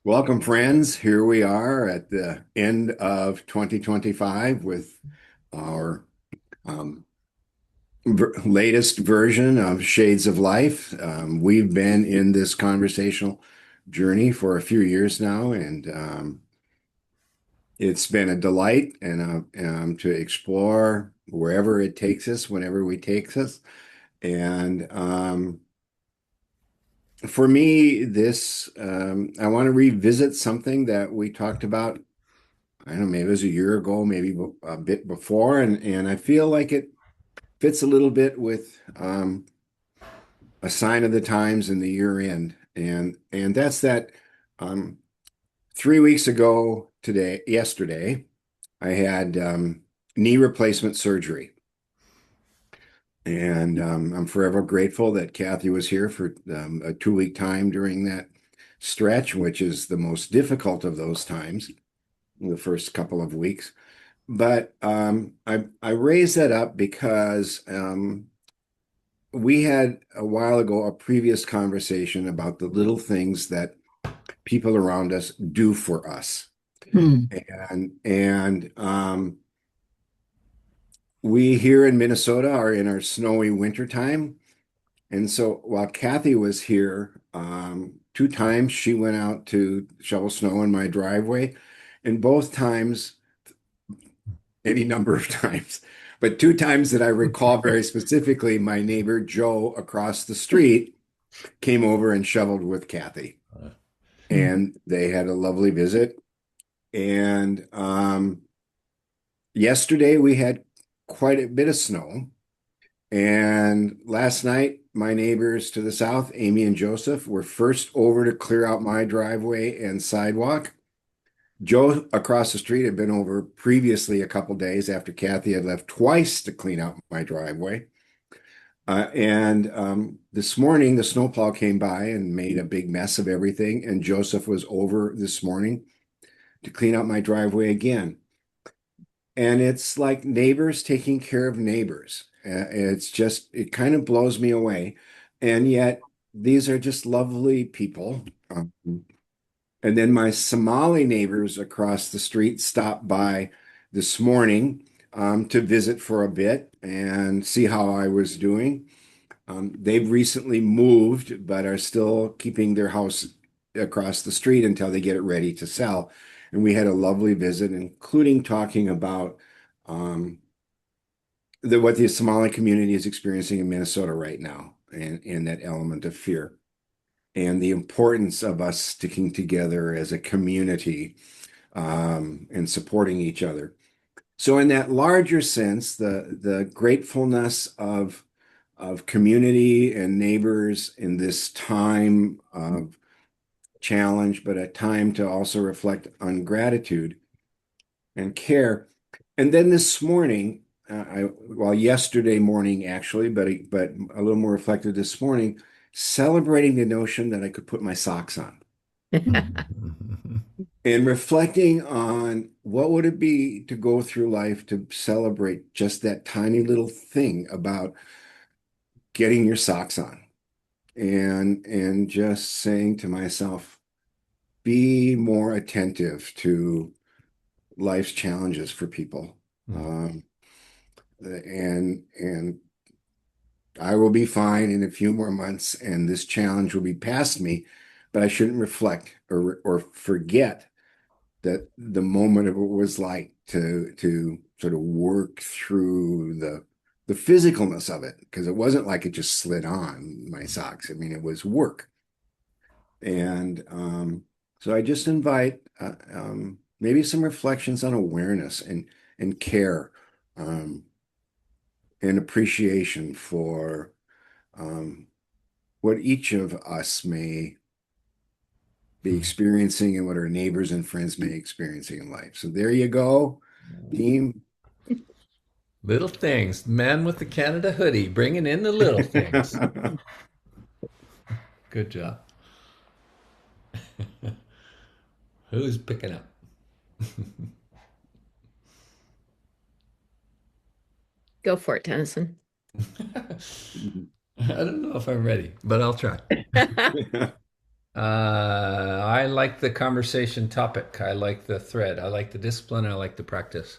Welcome, friends. Here we are at the end of 2025 with our um, latest version of Shades of Life. We've been in this conversational journey for a few years now, and it's been a delight and to explore wherever it takes us, whenever we take us. And for me, I want to revisit something that we talked about. I don't know, maybe it was a year ago, maybe a bit before, and I feel like it fits a little bit with a sign of the times and the year end, and that's that. Um, 3 weeks ago yesterday, I had knee replacement surgery, and I'm forever grateful that Kathy was here for a 2 week time during that stretch, which is the most difficult of those times, the first couple of weeks. But I raised that up because we had a while ago a previous conversation about the little things that people around us do for us, Hmm. and we here in Minnesota are in our snowy winter time, and so while Kathy was here, 2 times she went out to shovel snow in my driveway, and both times any number of times. But 2 times that I recall very specifically, my neighbor Joe across the street came over and shoveled with Kathy. And they had a lovely visit. And yesterday we had quite a bit of snow. And last night, my neighbors to the south, Amy and Joseph, were first over to clear out my driveway and sidewalk. Joe across the street had been over previously a couple days after Kathy had left twice to clean out my driveway. And this morning, the snowplow came by and made a big mess of everything. And Joseph was over this morning to clean out my driveway again. And it's like neighbors taking care of neighbors. It kind of blows me away. And yet, these are just lovely people. Um, and then my Somali neighbors across the street stopped by this morning to visit for a bit and see how I was doing. They've recently moved, but are still keeping their house across the street until they get it ready to sell. And we had a lovely visit, including talking about um, what the Somali community is experiencing in Minnesota right now, and that element of fear, and the importance of us sticking together as a community and supporting each other. So, in that larger sense, the gratefulness of community and neighbors in this time of challenge, but a time to also reflect on gratitude and care. And then this morning, well, yesterday morning actually, but a little more reflective this morning, celebrating the notion that I could put my socks on and reflecting on what would it be to go through life to celebrate just that tiny little thing about getting your socks on and just saying to myself, be more attentive to life's challenges for people. Um, and I will be fine in a few more months, and this challenge will be past me, but I shouldn't reflect or forget that the moment of what it was like to sort of work through the physicalness of it, because it wasn't like it just slid on my socks. I mean, it was work. And so I just invite maybe some reflections on awareness and care, um, and appreciation for um, what each of us may be experiencing and what our neighbors and friends may be experiencing in life. So there you go, team. Little things. Man with the Canada hoodie, bringing in the little things. Good job. Who's picking up? Go for it, Tennyson. I don't know if I'm ready, but I'll try. I I like the conversation topic. I like the thread. I like the discipline. I like the practice.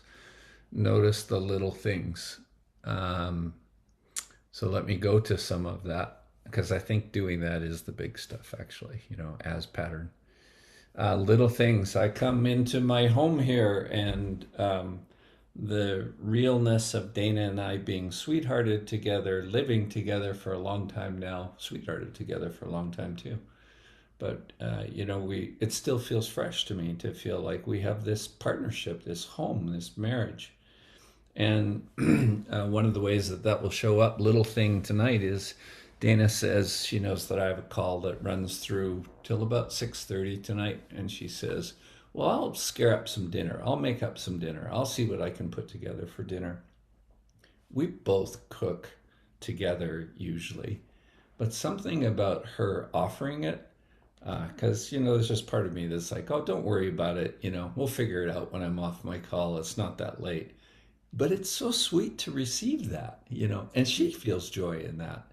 Notice the little things. Um, so let me go to some of that because I think doing that is the big stuff, actually, as pattern. Little things. I come into my home here and the realness of Dana and I being sweethearted together, living together for a long time now, sweethearted together for a long time too. But we it still feels fresh to me to feel like we have this partnership, this home, this marriage. And one of the ways that that will show up, little thing tonight, is Dana says she knows that I have a call that runs through till about 6:30 tonight, and she says, "Well, I'll scare up some dinner. I'll make up some dinner. I'll see what I can put together for dinner." We both cook together usually, but something about her offering it, because there's just part of me that's like, "Oh, don't worry about it. We'll figure it out when I'm off my call. It's not that late." But it's so sweet to receive that, and she feels joy in that.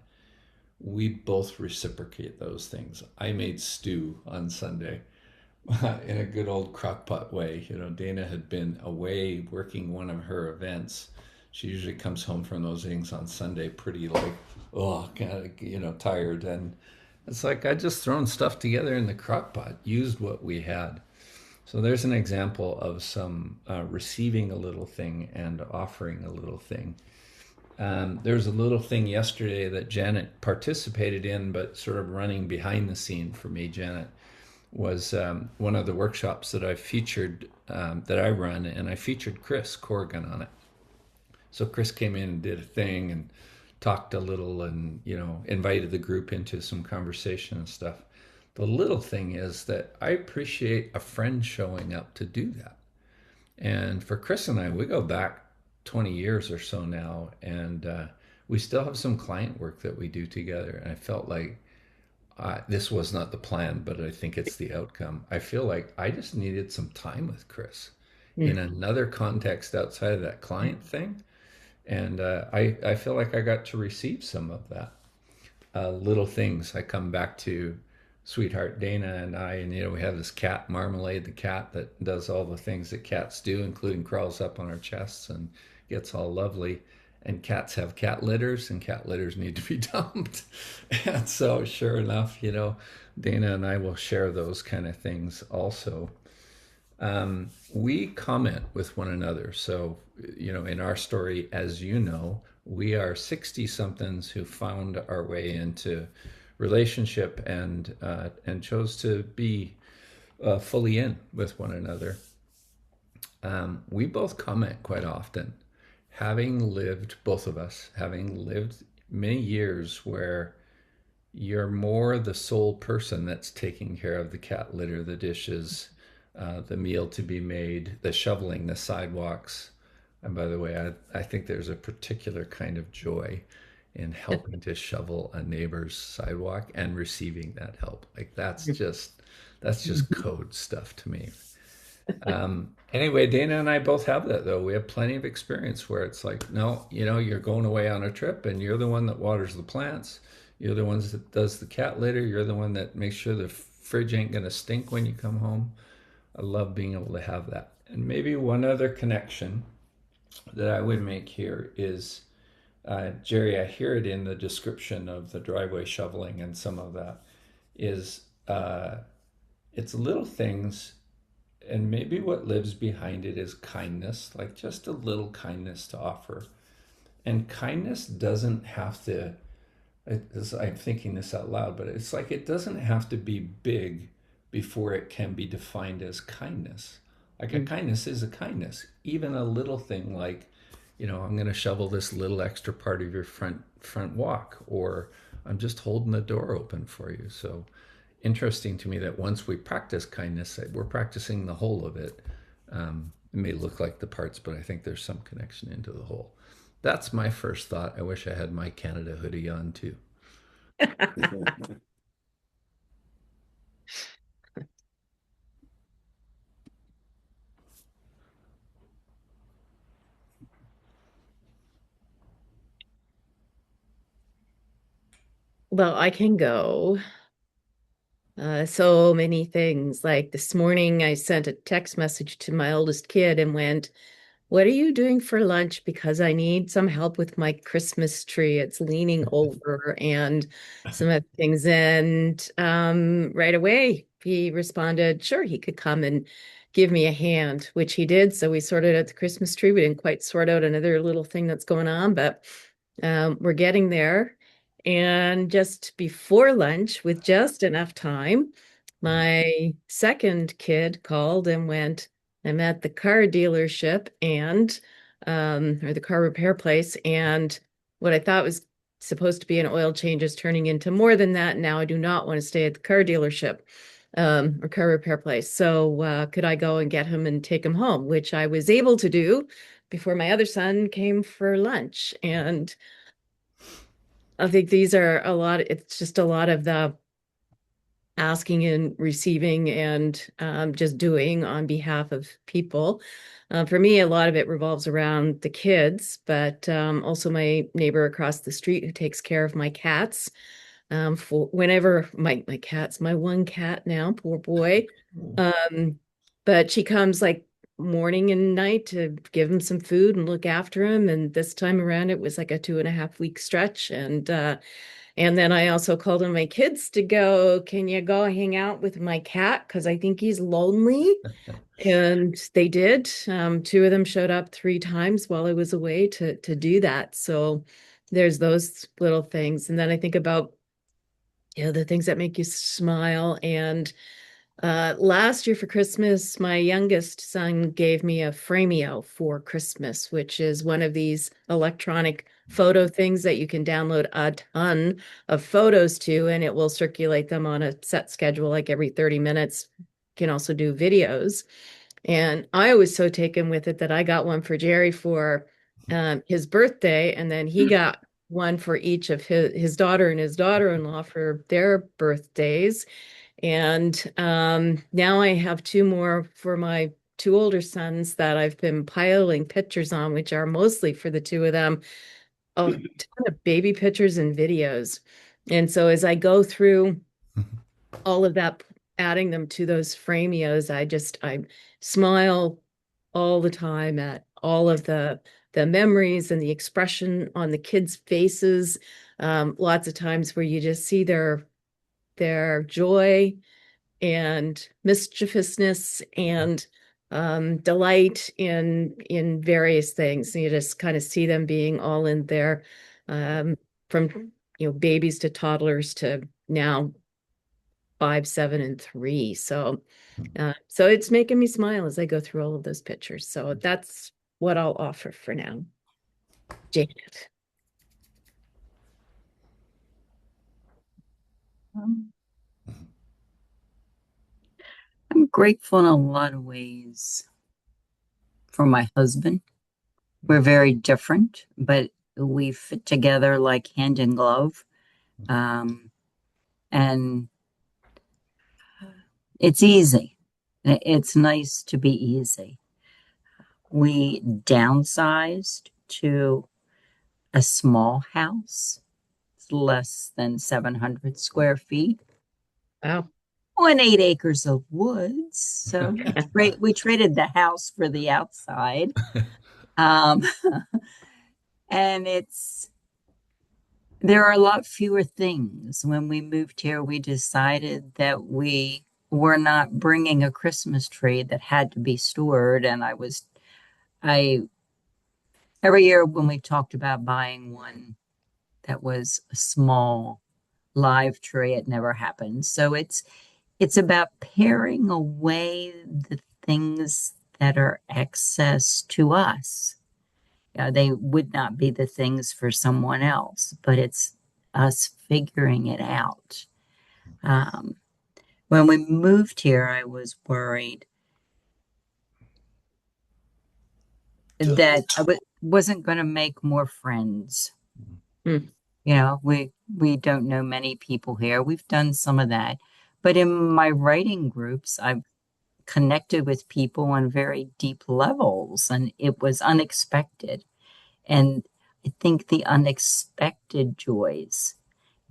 We both reciprocate those things. I made stew on Sunday in a good old crockpot way. Dana had been away working one of her events. She usually comes home from those things on Sunday pretty like, oh, kind of, tired. And it's like I just thrown stuff together in the crockpot, used what we had. So there's an example of some receiving a little thing and offering a little thing. There's a little thing yesterday that Janet participated in, but sort of running behind the scene for me. Janet was one of the workshops that I featured, that I run, and I featured Chris Corrigan on it. So Chris came in and did a thing and talked a little and, invited the group into some conversation and stuff. The little thing is that I appreciate a friend showing up to do that. And for Chris and I, we go back 20 years or so now, and we still have some client work that we do together. And I felt like this was not the plan, but I think it's the outcome. I feel like I just needed some time with Chris in Mm. another context outside of that client thing. And I feel like I got to receive some of that. Little things. I come back to sweetheart Dana and I, and we have this cat, Marmalade, the cat that does all the things that cats do, including crawls up on our chests and gets all lovely. And cats have cat litters, and cat litters need to be dumped. And so, sure enough, Dana and I will share those kind of things also. We comment with one another. So, in our story, as you know, we are 60 somethings who found our way into relationship and chose to be fully in with one another. We both comment quite often, having lived, both of us, having lived many years where you're more the sole person that's taking care of the cat litter, the dishes, the meal to be made, the shoveling, the sidewalks. And by the way, I think there's a particular kind of joy in helping to shovel a neighbor's sidewalk and receiving that help. Like that's just code stuff to me. Anyway, Dana and I both have that though. We have plenty of experience where it's like, no, you're going away on a trip and you're the one that waters the plants. You're the ones that does the cat litter. You're the one that makes sure the fridge ain't gonna stink when you come home. I love being able to have that. And maybe one other connection that I would make here is, Jerry, I hear it in the description of the driveway shoveling and some of that is it's little things, and maybe what lives behind it is kindness, like just a little kindness to offer. And kindness doesn't have to, I'm thinking this out loud, but it's like it doesn't have to be big before it can be defined as kindness. Like a Mm. kindness is a kindness. Even a little thing like, I'm going to shovel this little extra part of your front walk, or I'm just holding the door open for you. So interesting to me that once we practice kindness, that we're practicing the whole of it. It may look like the parts, but I think there's some connection into the whole. That's my first thought. I wish I had my Canada hoodie on too. Well, I can go. So many things. Like this morning, I sent a text message to my oldest kid and went, "What are you doing for lunch? Because I need some help with my Christmas tree. It's leaning over and some other things." And right away, he responded, sure, he could come and give me a hand, which he did. So we sorted out the Christmas tree. We didn't quite sort out another little thing that's going on, but we're getting there. And just before lunch, with just enough time, my second kid called and went, "I'm at the car dealership and or the car repair place, and what I thought was supposed to be an oil change is turning into more than that. Now I do not want to stay at the car dealership or car repair place. So could I go and get him and take him home?" Which I was able to do before my other son came for lunch. And I think these are a lot, it's just a lot of the asking and receiving and just doing on behalf of people. For me, a lot of it revolves around the kids, but also my neighbor across the street who takes care of my cats. For whenever my cats, my one cat now, poor boy. Um, but she comes like morning and night to give him some food and look after him. And this time around, it was like a 2.5 week stretch. And then I also called on my kids to go, "Can you go hang out with my cat? Because I think he's lonely." And they did. Two of them showed up 3 times while I was away to do that. So there's those little things. And then I think about, the things that make you smile. And last year for Christmas, my youngest son gave me a Frameo for Christmas, which is one of these electronic photo things that you can download a ton of photos to, and it will circulate them on a set schedule, like every 30 minutes. You can also do videos. And I was so taken with it that I got one for Jerry for his birthday, and then he got one for each of his daughter and his daughter-in-law for their birthdays. And now I have two more for my two older sons that I've been piling pictures on, which are mostly for the two of them. A ton of baby pictures and videos. And so as I go through all of that, adding them to those Framios, I smile all the time at all of the memories and the expression on the kids' faces. Lots of times where you just see their joy and mischievousness and delight in various things. And you just kind of see them being all in there, from babies to toddlers to now 5, 7, and 3. So it's making me smile as I go through all of those pictures. So that's what I'll offer for now. Janet. Um, I'm grateful in a lot of ways for my husband. We're very different, but we fit together like hand in glove. Um, and it's easy. It's nice to be easy. We downsized to a small house. It's less than 700 square feet Wow. on 8 acres of woods. So we traded the house for the outside. Um, and there are a lot fewer things. When we moved here, we decided that we were not bringing a Christmas tree that had to be stored. And I, every year when we talked about buying one that was a small live tree, it never happened. So it's about paring away the things that are excess to us. They would not be the things for someone else, but it's us figuring it out. Um, when we moved here, I was worried that wasn't going to make more friends. Hmm. We don't know many people here. We've done some of that, but in my writing groups, I've connected with people on very deep levels, and it was unexpected. And I think the unexpected joys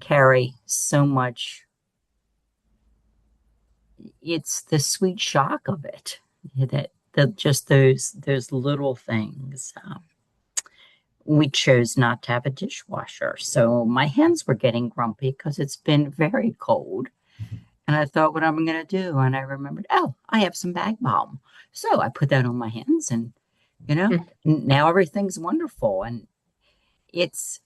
carry so much it's the sweet shock of it that just those little things. We chose not to have a dishwasher, so my hands were getting grumpy because it's been very cold. And I thought, what am I going to do? And I remembered, oh, I have some bag balm. So I put that on my hands, and now everything's wonderful. And it's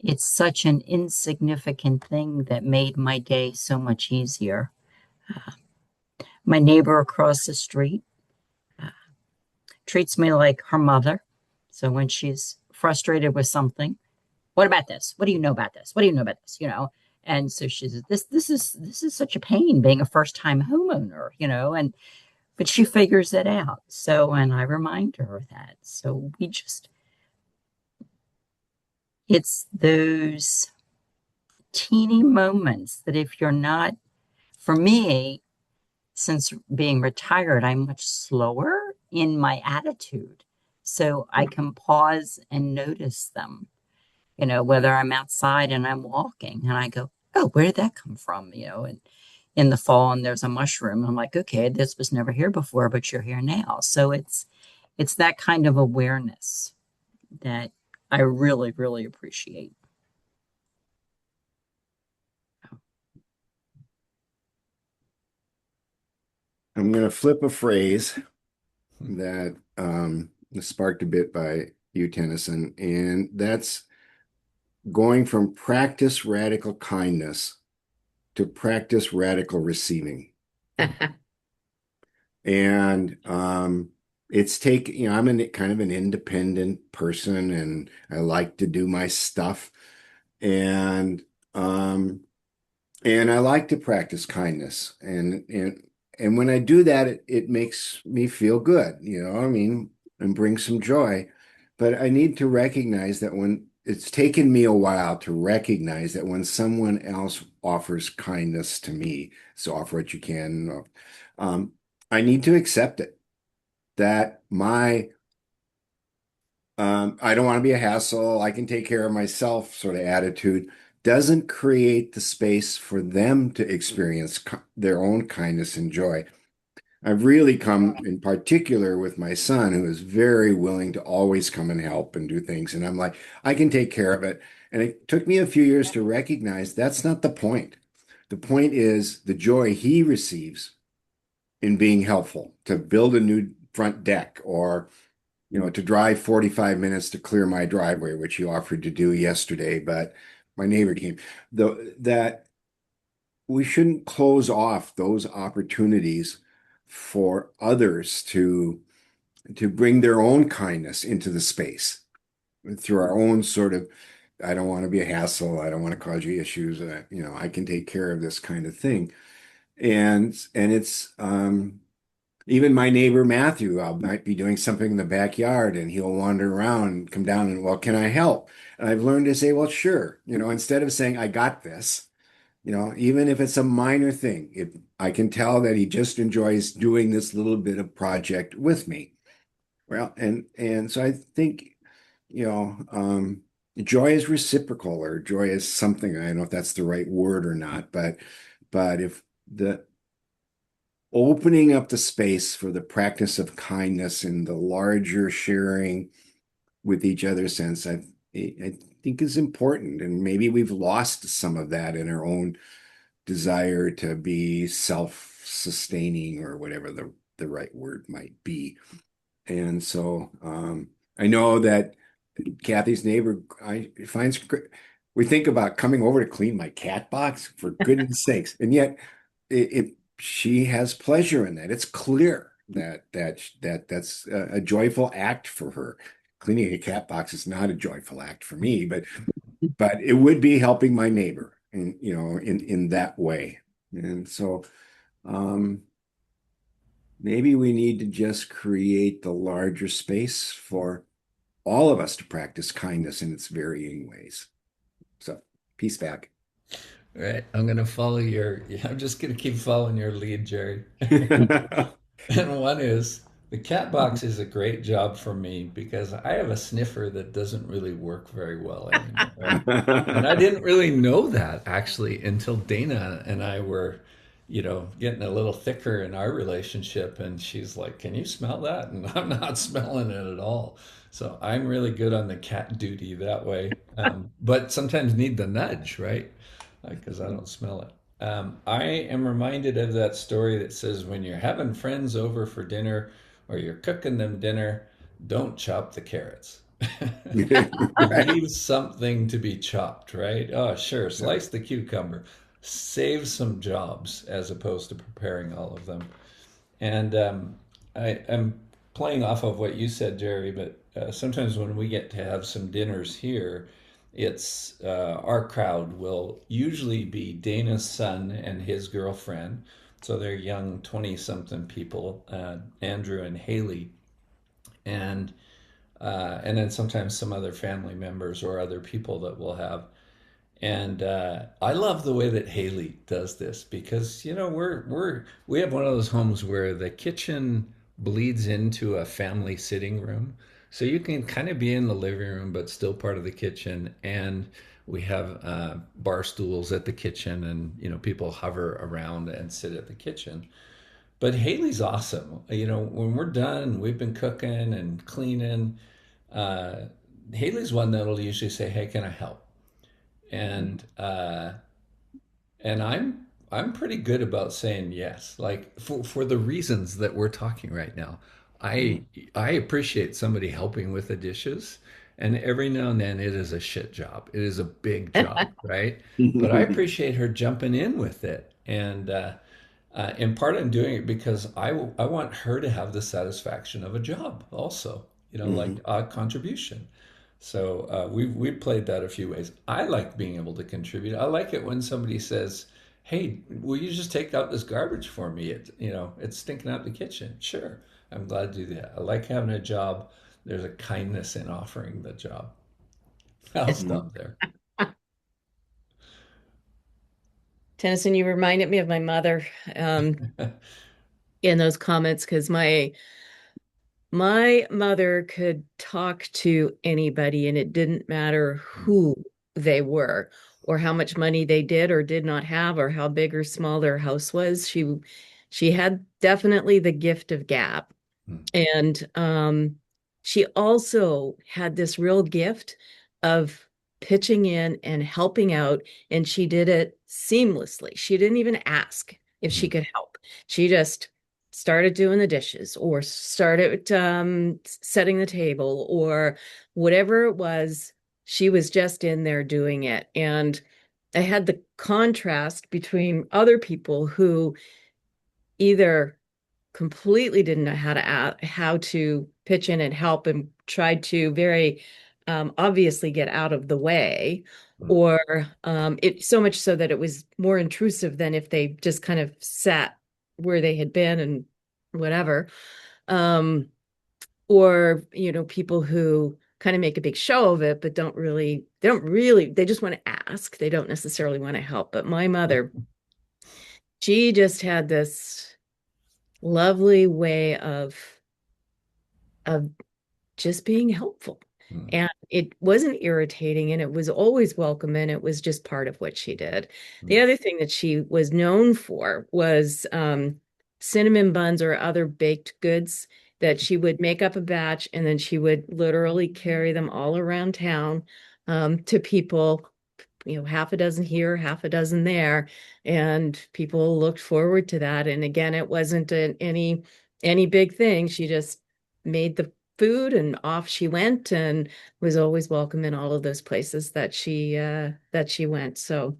it's such an insignificant thing that made my day so much easier. My neighbor across the street treats me like her mother. So when she's frustrated with something, what about this? What do you know about this? What do you know about this? And so she says, this is such a pain being a first time homeowner, and but she figures it out. So, and I remind her of that. So it's those teeny moments that if you're not, for me, since being retired, I'm much slower in my attitude. So I can pause and notice them, whether I'm outside and I'm walking and I go, oh, where did that come from? And in the fall and there's a mushroom. I'm like, okay, this was never here before, but you're here now. So it's that kind of awareness that I really, really appreciate. I'm going to flip a phrase that was sparked a bit by you, Tennyson, and that's going from practice radical kindness to practice radical receiving. And it's I'm kind of an independent person and I like to do my stuff. And um, and I like to practice kindness. And when I do that, it makes me feel good, I mean, and bring some joy. But I need to recognize that when it's taken me a while to recognize that when someone else offers kindness to me, so offer what you can, um, I need to accept it. That I don't want to be a hassle, I can take care of myself sort of attitude doesn't create the space for them to experience their own kindness and joy. I've really come in particular with my son, who is very willing to always come and help and do things. And I'm like, I can take care of it. And it took me a few years to recognize that's not the point. The point is the joy he receives in being helpful to build a new front deck or to drive 45 minutes to clear my driveway, which he offered to do yesterday, but my neighbor came. That we shouldn't close off those opportunities for others to bring their own kindness into the space through our own sort of, I don't want to be a hassle, I don't want to cause you issues, I can take care of this kind of thing. And it's even my neighbor Matthew, I might be doing something in the backyard and he'll wander around and come down and, well, can I help? And I've learned to say, well, sure. Instead of saying, I got this, even if it's a minor thing, if I can tell that he just enjoys doing this little bit of project with me. Well, and so I think, you know, um, joy is reciprocal or joy is something, I don't know if that's the right word or not, but if the opening up the space for the practice of kindness and the larger sharing with each other sense, I think is important. And maybe we've lost some of that in our own desire to be self-sustaining or whatever the right word might be. And so I know that Kathy's neighbor, I finds we think about coming over to clean my cat box for goodness sakes, and yet she has pleasure in that. It's clear that's a joyful act for her. Cleaning a cat box is not a joyful act for me, but it would be helping my neighbor in that way. And so um, maybe we need to just create the larger space for all of us to practice kindness in its varying ways. So peace back. Right. I'm going to follow I'm just going to keep following your lead, Jerry. And one is the cat box is a great job for me because I have a sniffer that doesn't really work very well anymore. And I didn't really know that actually until Dana and I were, getting a little thicker in our relationship. And she's like, "Can you smell that?" And I'm not smelling it at all. So I'm really good on the cat duty that way. But sometimes need the nudge, right? Because I don't smell it. I am reminded of that story that says when you're having friends over for dinner or you're cooking them dinner, don't chop the carrots. Right. Leave something to be chopped, right? Oh, sure. Yeah. Slice the cucumber. Save some jobs as opposed to preparing all of them. And I'm playing off of what you said, Jerry, but sometimes when we get to have some dinners here, it's our crowd will usually be Dana's son and his girlfriend. So they're young 20 something people, Andrew and Haley. And then sometimes some other family members or other people that we'll have. And I love the way that Haley does this because we have one of those homes where the kitchen bleeds into a family sitting room, so you can kind of be in the living room but still part of the kitchen. And we have bar stools at the kitchen, and people hover around and sit at the kitchen. But Haley's awesome. When we're done, we've been cooking and cleaning. Uh, Haley's one that'll usually say, "Hey, can I help?" and I'm pretty good about saying yes, like for the reasons that we're talking right now. I Mhm. I appreciate somebody helping with the dishes, and every now and then it is a shit job. It is a big job, right? But I appreciate her jumping in with it, and in part I'm doing it because I want her to have the satisfaction of a job also, like Mhm. a contribution. So we've played that a few ways. I like being able to contribute. I like it when somebody says, "Hey, will you just take out this garbage for me? It's stinking out the kitchen." Sure, I'm glad to do that. I like having a job. There's a kindness in offering the job. I'll It's Mhm. stop there. Tennyson, you reminded me of my mother in those comments because my mother could talk to anybody, and it didn't matter who they were or how much money they did or did not have or how big or small their house was. She had definitely the gift of gab. And she also had this real gift of pitching in and helping out, and she did it seamlessly. She didn't even ask if she could help. She just started doing the dishes or started setting the table or whatever it was. She was just in there doing it. And I had the contrast between other people who either completely didn't know how to pitch in and help and tried to very obviously get out of the way, or it so much so that it was more intrusive than if they just kind of sat where they had been and whatever. um, or people who kind of make a big show of it but they just want to ask, they don't necessarily want to help. But my mother, she just had this lovely way of just being helpful. And it wasn't irritating, and it was always welcome, and it was just part of what she did. The other thing that she was known for was cinnamon buns or other baked goods that she would make up a batch, and then she would literally carry them all around town to people, half a dozen here, half a dozen there, and people looked forward to that. And again, it wasn't any big thing. She just made the food and off she went, and was always welcome in all of those places that she went. So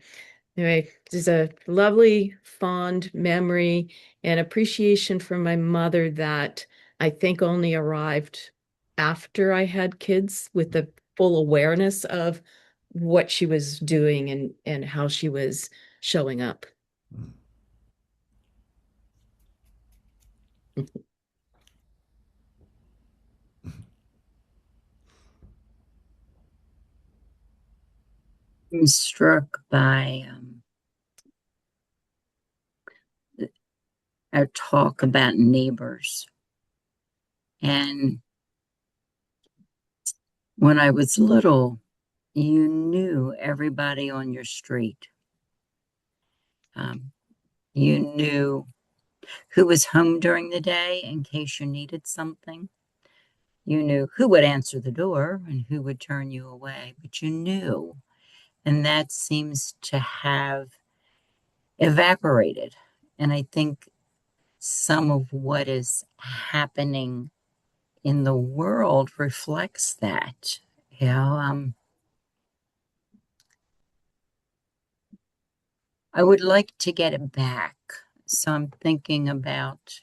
anyway, there's a lovely fond memory and appreciation from my mother that I think only arrived after I had kids, with the full awareness of what she was doing and how she was showing up. I'm struck by a talk about neighbors. And when I was little, you knew everybody on your street. Um, You knew who was home during the day in case you needed something. You knew who would answer the door and who would turn you away, but you knew. And that seems to have evaporated. And I think some of what is happening in the world reflects that. You know, I would like to get it back. So I'm thinking about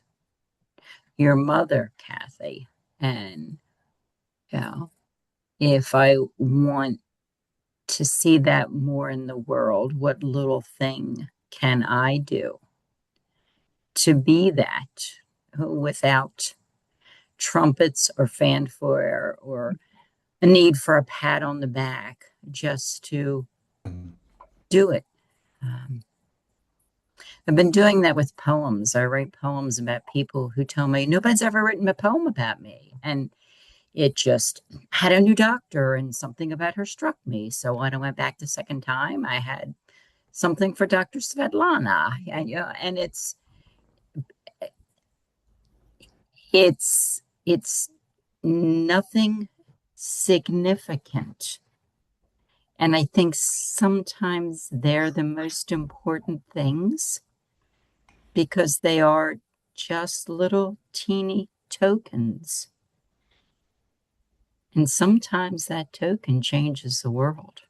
your mother, Kathy, and you know, if I want to see that more in the world, what little thing can I do to be that without trumpets or fanfare or a need for a pat on the back, just to Mhm. do it. I've been doing that with poems. I write poems about people who tell me nobody's ever written a poem about me. And it just had a new doctor and something about her struck me. So when I went back the second time, I had something for Dr. Svetlana. And, you know, and it's nothing significant. And I think sometimes they're the most important things because they are just little teeny tokens. And sometimes that token changes the world.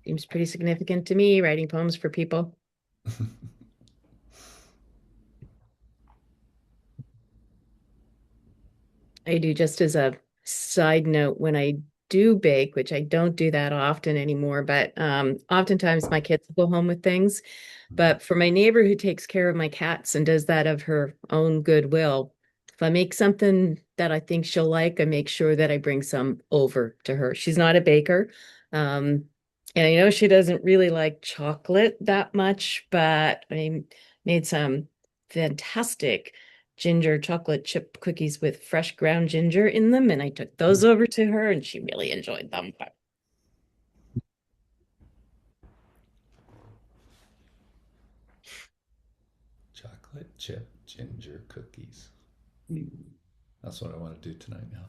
Seems pretty significant to me, writing poems for people. I do, just as a side note, when I do bake, which I don't do that often anymore, but oftentimes my kids will go home with things. But for my neighbor who takes care of my cats and does that of her own goodwill, if I make something that I think she'll like, I make sure that I bring some over to her. She's not a baker. And I know she doesn't really like chocolate that much, but I made some fantastic ginger chocolate chip cookies with fresh ground ginger in them, and I took those over to her, and she really enjoyed them. Chocolate chip ginger cookies. That's what I want to do tonight now.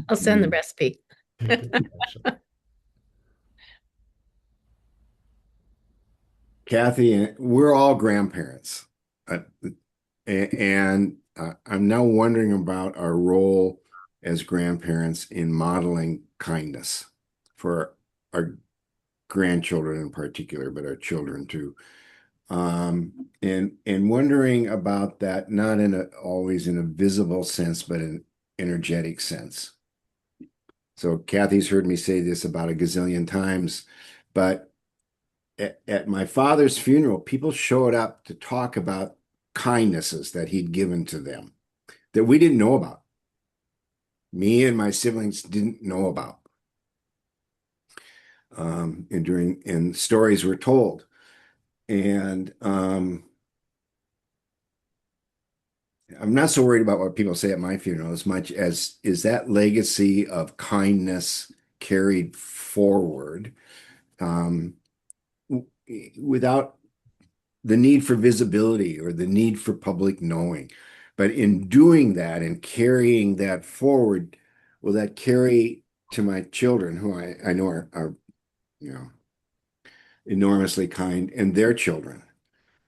I'll send the recipe. Kathy, we're all grandparents. Uh, and I'm now wondering about our role as grandparents in modeling kindness for our grandchildren in particular, but our children too. And wondering about that, not in a always in a visible sense, but in energetic sense. So Kathy's heard me say this about a gazillion times, but at my father's funeral, people showed up to talk about kindnesses that he'd given to them that we didn't know about. Me and my siblings didn't know about. And stories were told. And I'm not so worried about what people say at my funeral as much as is that legacy of kindness carried forward um, without the need for visibility or the need for public knowing. But in doing that and carrying that forward, will that carry to my children, who I know are you know enormously kind, and their children?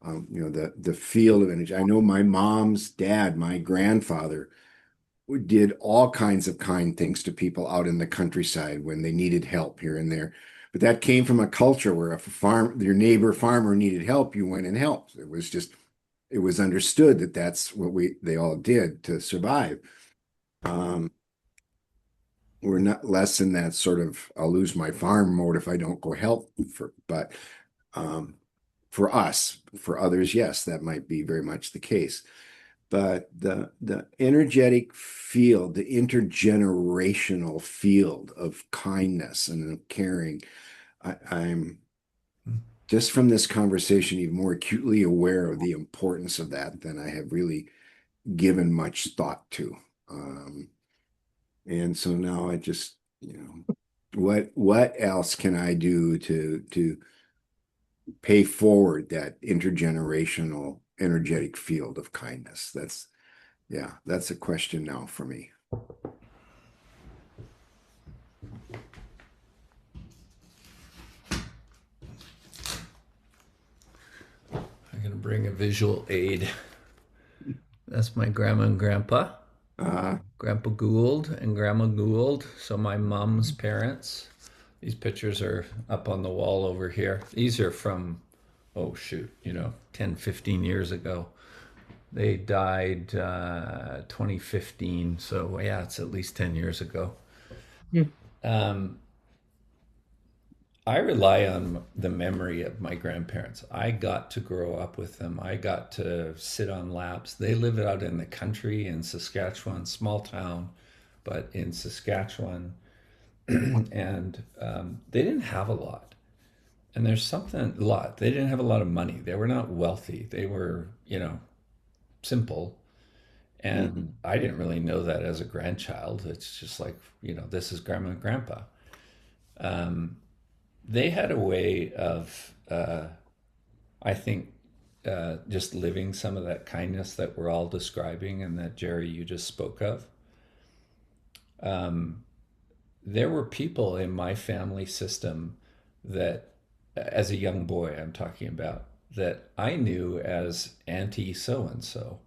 The field of energy. I know my mom's dad, my grandfather, did all kinds of kind things to people out in the countryside when they needed help here and there. But that came from a culture where if your neighbor farmer needed help, you went and helped. It was understood that that's what they all did to survive. Um, we're not less in that sort of I'll lose my farm mode if I don't go help but um, for us, for others, yes, that might be very much the case. But the energetic field, the intergenerational field of kindness and of caring, I'm just from this conversation even more acutely aware of the importance of that than I have really given much thought to. And so now I just, what else can I do to pay forward that intergenerational energetic field of kindness? That's a question now for me. I'm going to bring a visual aid. That's my grandma and grandpa, Uh, Grandpa Gould and Grandma Gould. So my mom's parents. These pictures are up on the wall over here. These are from, oh shoot, 10, 15 years ago. They died 2015. So yeah, it's at least 10 years ago. Mm. Um, I rely on the memory of my grandparents. I got to grow up with them. I got to sit on laps. They lived out in the country in Saskatchewan, small town, but in Saskatchewan. And they didn't have a lot. And there's something, a lot. They didn't have a lot of money. They were not wealthy. They were, simple. And mhm. I didn't really know that as a grandchild. It's just like, this is grandma and grandpa. Um, they had a way of, I think, just living some of that kindness that we're all describing and that Jerry, you just spoke of. Um, there were people in my family system that, as a young boy, I'm talking about, that I knew as Auntie so and so,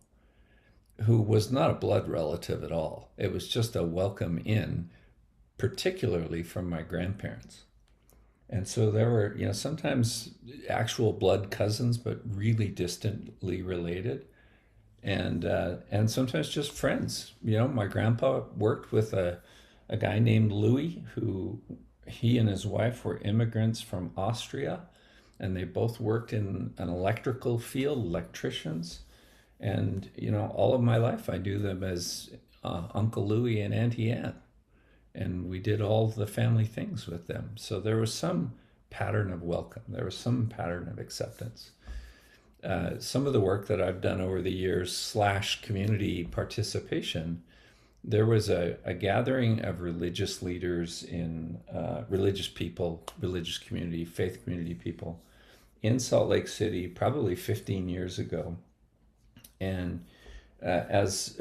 who was not a blood relative at all. It was just a welcome in, particularly from my grandparents. And so there were, sometimes actual blood cousins, but really distantly related, and sometimes just friends. My grandpa worked with a guy named Louis, who he and his wife were immigrants from Austria, and they both worked in an electrical field, electricians. And all of my life I knew them as Uncle Louis and Auntie Anne, and we did all the family things with them. So there was some pattern of welcome. There was some pattern of acceptance. Some of the work that I've done over the years slash community participation, there was a gathering of religious leaders in religious people, religious community, faith community people in Salt Lake City, probably 15 years ago. And as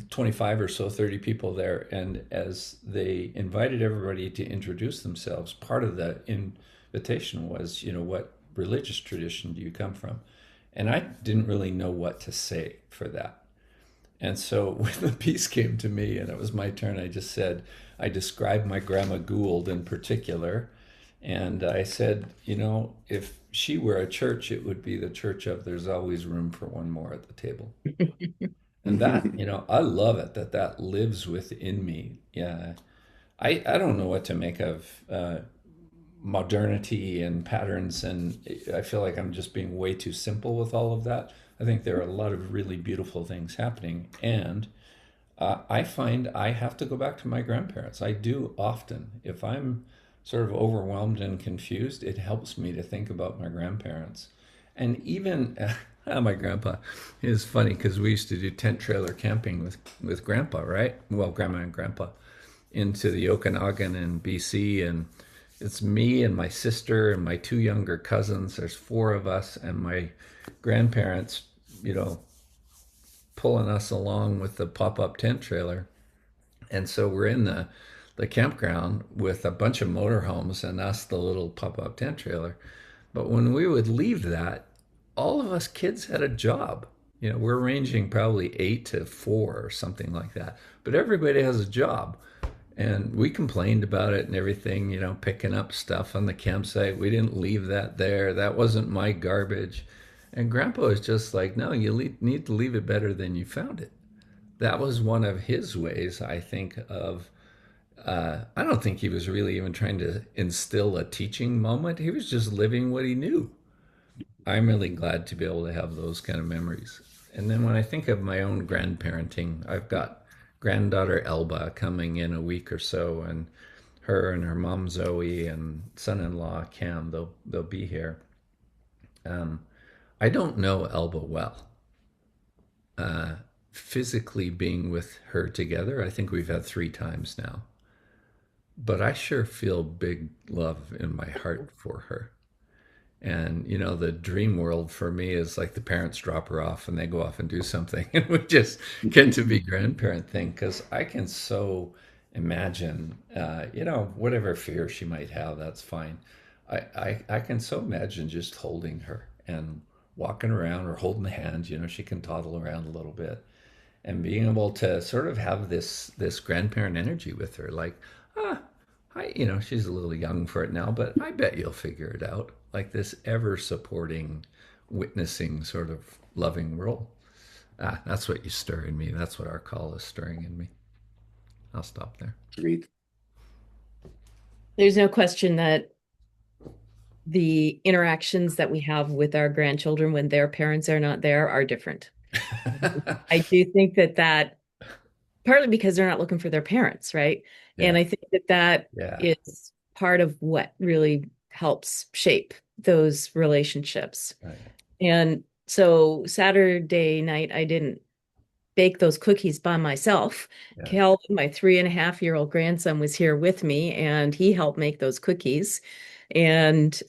25 or so, 30 people there. And as they invited everybody to introduce themselves, part of the invitation was, what religious tradition do you come from? And I didn't really know what to say for that. And so when the piece came to me and it was my turn, I just said, I described my grandma Gould in particular. And I said, if she were a church, it would be the church of there's always room for one more at the table. And that, I love it that that lives within me. Yeah. I don't know what to make of modernity and patterns. And I feel like I'm just being way too simple with all of that. I think there are a lot of really beautiful things happening. And I find I have to go back to my grandparents. I do often. If I'm sort of overwhelmed and confused, it helps me to think about my grandparents. And even my grandpa is funny because we used to do tent trailer camping with grandpa, right? Well, grandma and grandpa into the Okanagan in BC. And it's me and my sister and my two younger cousins. There's four of us, and my grandparents, you know, pulling us along with the pop-up tent trailer. And so we're in the campground with a bunch of motorhomes and us, the little pop-up tent trailer. But when we would leave that, all of us kids had a job. We're ranging probably 8 to 4 or something like that. But everybody has a job. And we complained about it and everything, picking up stuff on the campsite. We didn't leave that there. That wasn't my garbage. And Grandpa was just like, no, you need to leave it better than you found it. That was one of his ways, I think, of I don't think he was really even trying to instill a teaching moment. He was just living what he knew. I'm really glad to be able to have those kind of memories. And then when I think of my own grandparenting, I've got granddaughter Elba coming in a week or so, and her mom Zoe and son-in-law Cam, they'll be here. Um, I don't know Elba well. Uh, Physically being with her together, I think we've had 3 times now. but I sure feel big love in my heart for her. And the dream world for me is like the parents drop her off and they go off and do something, and we just get to be grandparent thing because I can so imagine, whatever fear she might have, that's fine. I can so imagine just holding her and walking around or holding the hand. She can toddle around a little bit and being able to sort of have this grandparent energy with her, like, ah, she's a little young for it now, but I bet you'll figure it out. Like this ever supporting, witnessing sort of loving role. That's what you stir in me. That's what our call is stirring in me. I'll stop there. Agreed. There's no question that the interactions that we have with our grandchildren when their parents are not there are different. I do think that partly because they're not looking for their parents, right? And Yeah, I think that yeah, is part of what really helps shape those relationships. right, And so Saturday night, I didn't bake those cookies by myself. yeah. Calvin, my 3.5-year-old grandson, was here with me and he helped make those cookies. And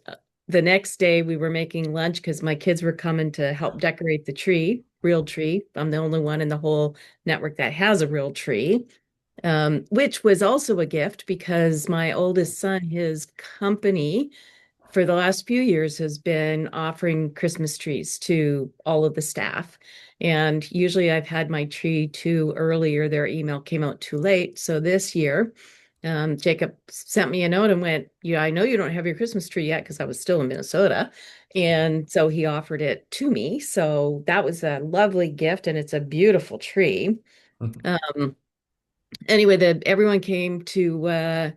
the next day we were making lunch because my kids were coming to help decorate the tree, real tree. I'm the only one in the whole network that has a real tree, which was also a gift because my oldest son, his company for the last few years has been offering Christmas trees to all of the staff. And usually I've had my tree too early or their email came out too late. So this year, Jacob sent me a note and went, yeah, I know you don't have your Christmas tree yet because I was still in Minnesota. And so he offered it to me. So that was a lovely gift and it's a beautiful tree. Um, anyway, everyone came to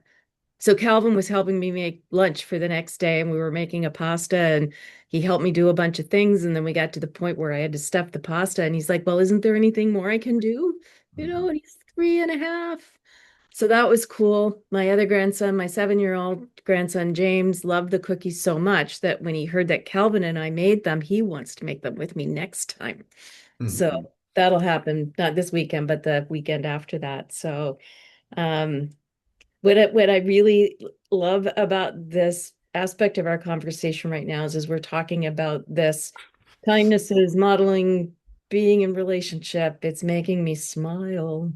so Calvin was helping me make lunch for the next day, and we were making a pasta, and he helped me do a bunch of things. And then we got to the point where I had to stuff the pasta, and he's like, "Well, isn't there anything more I can do?" Mhm. And he's 3.5. So that was cool. My other grandson, my 7-year-old grandson James, loved the cookies so much that when he heard that Calvin and I made them, he wants to make them with me next time. So Mhm. that'll happen, not this weekend, but the weekend after that. So um what I really love about this aspect of our conversation right now is we're talking about this kindness is modeling being in relationship. It's making me smile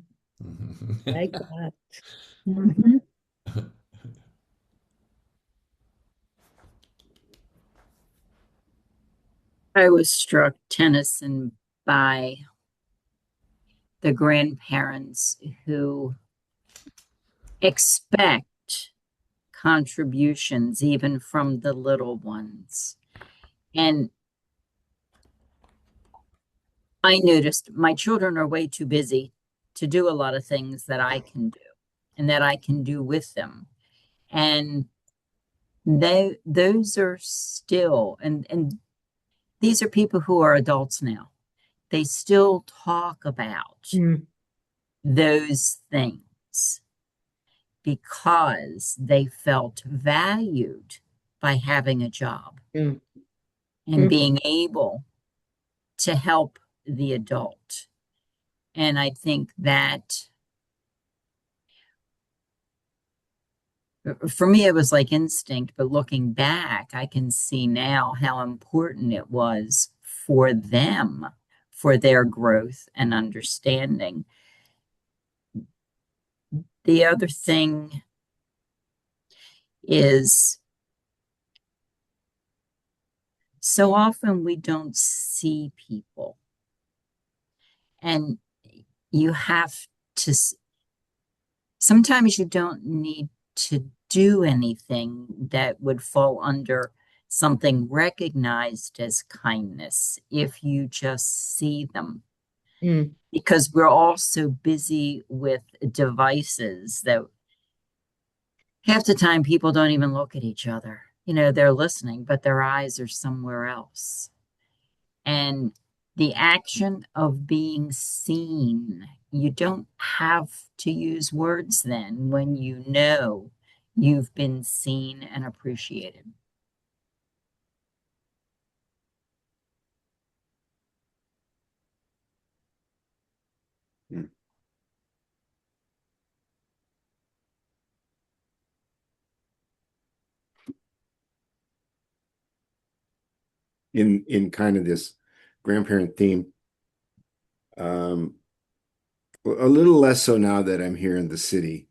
like that. Mhm. I was struck, Tennyson, by the grandparents who expect contributions even from the little ones. And I noticed my children are way too busy to do a lot of things that I can do and that I can do with them. And those are still, and these are people who are adults now. They still talk about Mm, those things because they felt valued by having a job mm, and mm, being able to help the adult. And I think that for me, it was like instinct, but looking back, I can see now how important it was for them, for their growth and understanding. The other thing is so often we don't see people, and you have to, sometimes you don't need to do anything that would fall under something recognized as kindness if you just see them. mm, Because we're all so busy with devices that half the time people don't even look at each other. They're listening, but their eyes are somewhere else. And the action of being seen, you don't have to use words then when you know you've been seen and appreciated. Mm. in kind of this grandparent theme. Um, a little less so now that I'm here in the city,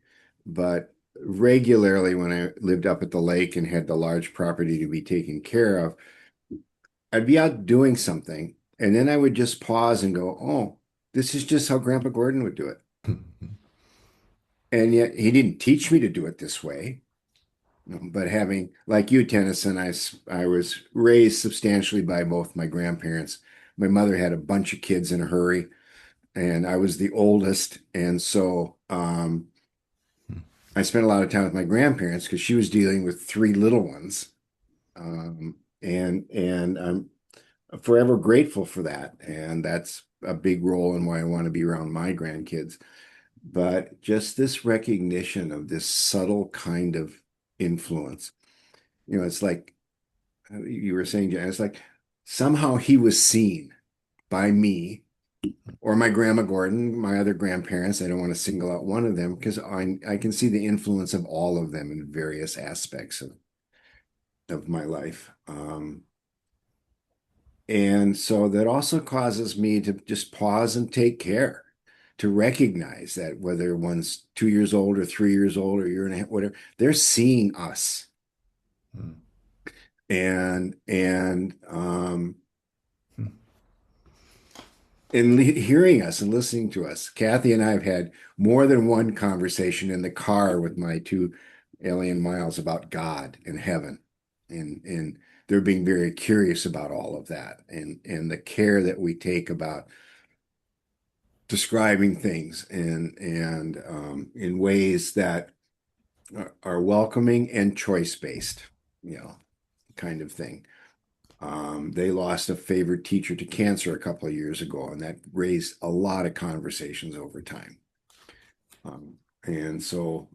but regularly when I lived up at the lake and had the large property to be taken care of, I'd be out doing something, and then I would just pause and go, "Oh, this is just how Grandpa Gordon would do it." And yet he didn't teach me to do it this way. But having, like you, Tennyson, I was raised substantially by both my grandparents. My mother had a bunch of kids in a hurry, and I was the oldest. And so I spent a lot of time with my grandparents because she was dealing with three little ones. And I'm forever grateful for that. And that's a big role in why I want to be around my grandkids. But just this recognition of this subtle kind of influence. It's like you were saying, Jan, it's like somehow he was seen by me or my grandma Gordon, my other grandparents. I don't want to single out one of them because I can see the influence of all of them in various aspects of my life. And so that also causes me to just pause and take care, to recognize that whether one's 2 years old or 3 years old or a year and a half, whatever, they're seeing us Hmm. and Hmm. hearing us and listening to us. Kathy and I have had more than one conversation in the car with my two alien miles about God and heaven, and they're being very curious about all of that, and the care that we take about describing things and in ways that are welcoming and choice based, you know, kind of thing. They lost a favorite teacher to cancer a couple of years ago, and that raised a lot of conversations over time. And so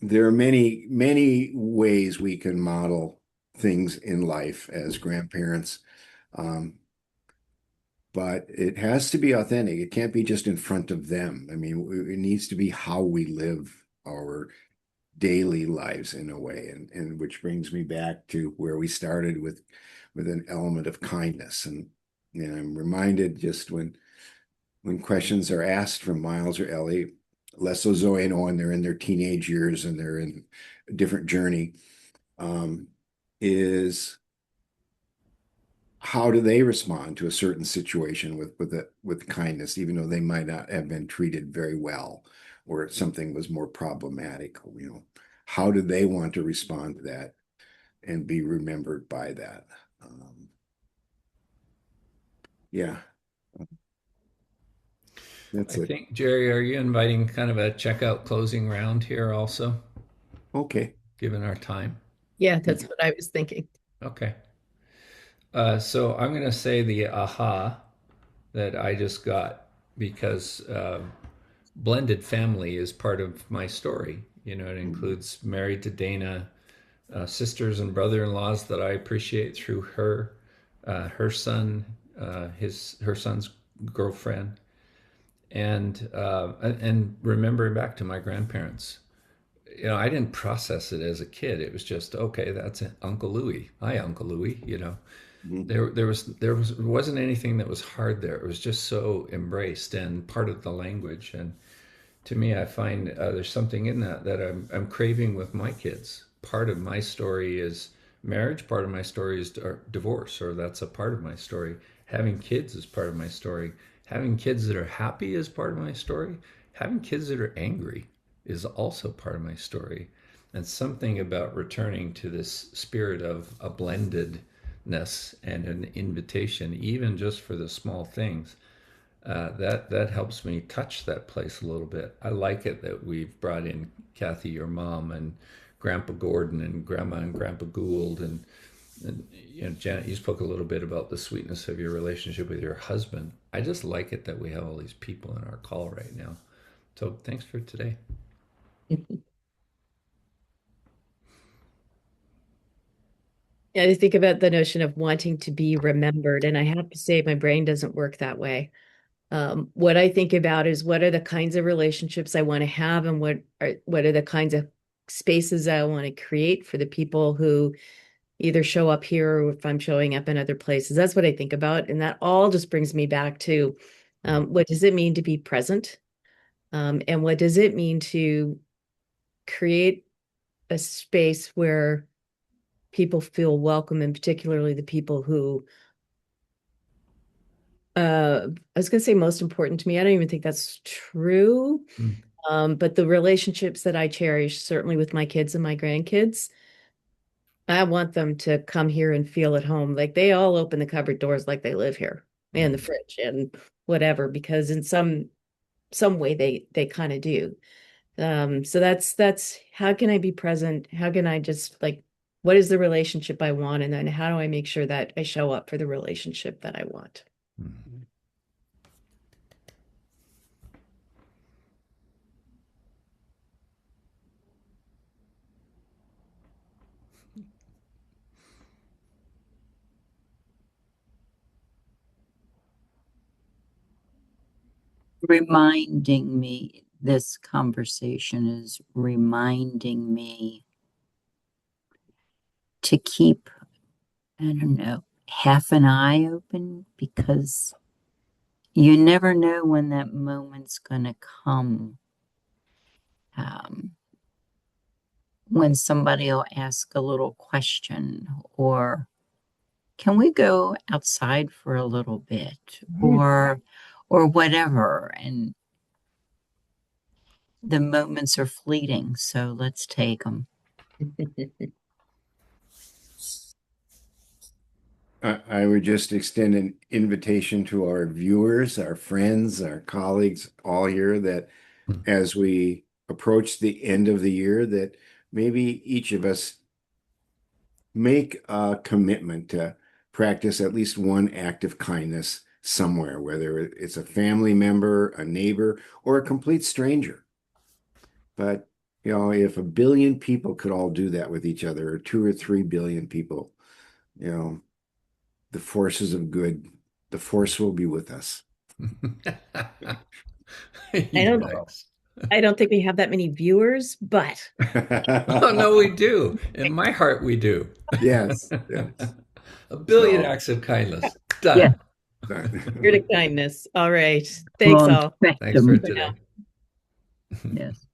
there are many, many ways we can model things in life as grandparents, um, but it has to be authentic. It can't be just in front of them. I mean, it needs to be how we live our daily lives in a way, and which brings me back to where we started with an element of kindness. And I'm reminded just when questions are asked from Miles or Ellie, less so Zoe and Owen, they're in their teenage years and they're in a different journey, um, is how do they respond to a certain situation with kindness, even though they might not have been treated very well, or something was more problematic, how do they want to respond to that and be remembered by that? Yeah, I that's it. think, Jerry, are you inviting kind of a checkout closing round here also, Okay. given our time? Yeah, that's what I was thinking. Okay. So I'm going to say the aha that I just got because blended family is part of my story. You know, it includes married to Dana, sisters and brother-in-laws that I appreciate through her, her son, her son's girlfriend, and remembering back to my grandparents. You know, I didn't process it as a kid. It was just okay. That's Uncle Louie. Hi, Uncle Louie. You know, Mhm. there wasn't anything that was hard there. It was just so embraced and part of the language. And to me, I find there's something in that I'm craving with my kids. Part of my story is marriage. Part of my story is divorce, or that's a part of my story. Having kids is part of my story. Having kids that are happy is part of my story. Having kids that are angry is also part of my story. And something about returning to this spirit of a blendedness and an invitation, even just for the small things, that helps me touch that place a little bit. I like it that we've brought in Kathy, your mom, and Grandpa Gordon, and Grandma and Grandpa Gould, and you know, Janet, you spoke a little bit about the sweetness of your relationship with your husband. I just like it that we have all these people in our call right now. So thanks for today. Yeah, I think about the notion of wanting to be remembered, and I have to say my brain doesn't work that way. What I think about is what are the kinds of relationships I want to have, and what are the kinds of spaces I want to create for the people who either show up here or if I'm showing up in other places. That's what I think about. And that all just brings me back to what does it mean to be present? And what does it mean to create a space where people feel welcome, and particularly the people who I was going to say most important to me. I don't even think that's true. Mm. But the relationships that I cherish, certainly with my kids and my grandkids, I want them to come here and feel at home. Like they all open the cupboard doors like they live here and the Mm. fridge and whatever, because in some way they kind of do. So that's how can I be present? How can I just like what is the relationship I want? And then how do I make sure that I show up for the relationship that I want? Mm. Reminding me, this conversation is reminding me to keep, I don't know, half an eye open because you never know when that moment's going to come. Um, when somebody will ask a little question, or can we go outside for a little bit, or whatever. And the moments are fleeting, so let's take them. I would just extend an invitation to our viewers, our friends, our colleagues, all here that as we approach the end of the year, that maybe each of us make a commitment to practice at least one act of kindness somewhere, whether it's a family member, a neighbor, or a complete stranger. But, if a billion people could all do that with each other, or 2 or 3 billion people, you know, the forces of good, the force will be with us. I don't Yikes. I don't think we have that many viewers, but Oh, no, we do. In my heart, we do. Yes, yes. A billion So, acts of kindness. Yeah, Done. spirit of kindness. All right. Thanks we'll all. inspect Thanks for them. For now. today. Yes.